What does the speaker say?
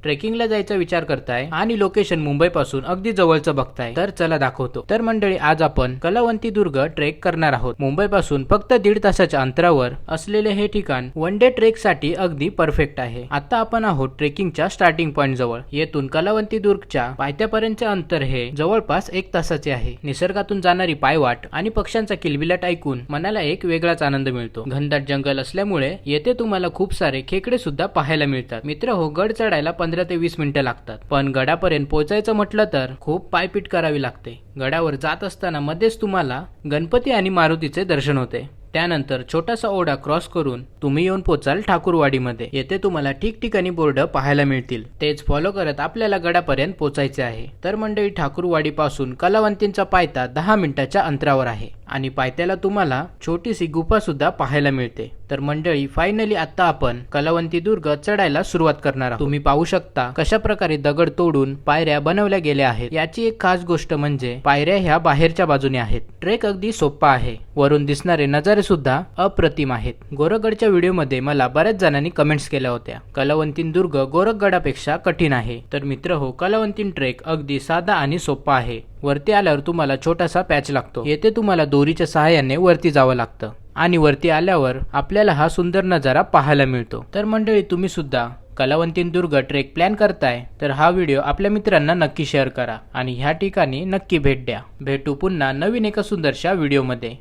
ट्रेकिंगला जायचा विचार करताय आणि लोकेशन मुंबई पासून अगदी जवळचं बघताय, तर चला दाखवतो। तर मंडळी, आज आपण कलावंती दुर्ग ट्रेक करणार आहोत। मुंबई पासून फक्त 1.5 तासाच्या अंतरावर असलेले हे ठिकाण वन डे ट्रेक साठी अगदी परफेक्ट आहे। आता आपण आहोत ट्रेकिंगच्या स्टार्टिंग पॉइंट जवळ। येथून कलावंती दुर्गच्या पायथ्यापर्यंतचे अंतर हे जवळपास 1 तासाचे आहे। निसर्गातून जाणारी पायवाट आणि पक्ष्यांचा किलबिलाट ऐकून मनाला एक वेगळाच आनंद मिळतो। घनदाट जंगल असल्यामुळे येथे तुम्हाला खूप सारे खेकडे सुद्धा पाहायला मिळतात। मित्र हो, गड चढायला 15 ते 20 मिनिटं लागतात, पण गडापर्यंत पोहोचायचं म्हटलं तर खूप पायपीट करावी लागते। गडावर जात असताना मध्येच तुम्हाला गणपती आणि मारुतीचे दर्शन होते। त्यानंतर छोटासा ओढा क्रॉस करून तुम्ही येऊन पोचाल ठाकूरवाडीमध्ये। येथे तुम्हाला ठिकठिकाणी बोर्ड पाहायला मिळतील, तेच फॉलो करत आपल्याला गडापर्यंत पोचायचे आहे। तर मंडळी, ठाकूरवाडी पासून कलावंतींचा पायथा 10 मिनिटाच्या अंतरावर आहे आणि पायथ्याला तुम्हाला छोटीशी गुफा सुद्धा पाहायला मिळते। तर मंडळी, फायनली आता आपण कलावंती दुर्ग चढायला सुरुवात करणार आहोत। तुम्ही पाहू शकता कशा प्रकारे दगड तोडून पायऱ्या बनवल्या गेल्या आहेत। याची एक खास गोष्ट म्हणजे पायऱ्या ह्या बाहेरच्या बाजूने आहेत। ट्रेक अगदी सोपा आहे, वरून दिसणारे नजारे सुद्धा अप्रतिम आहेत। गोरखगडच्या व्हिडिओमध्ये मला बऱ्याच जणांनी कमेंट्स केल्या होत्या, कलावंतीन दुर्ग गोरखगडापेक्षा कठीण आहे। तर मित्र हो, कलावंतीन ट्रेक अगदी साधा आणि सोपा आहे। वरती आल्यावर तुम्हाला छोटासा पॅच लागतो, येथे तुम्हाला दोरीच्या सहाय्याने वरती जावं लागतं आणि वरती आल्यावर आपल्याला हा सुंदर नजारा पाहायला मिळतो। तर मंडळी, तुम्ही सुद्धा कलावंतीन दुर्ग ट्रेक प्लॅन करताय तर हा व्हिडिओ आपल्या मित्रांना नक्की शेअर करा आणि ह्या ठिकाणी नक्की भेट द्या। भेटू पुन्हा नवीन एका सुंदरशा व्हिडिओमध्ये।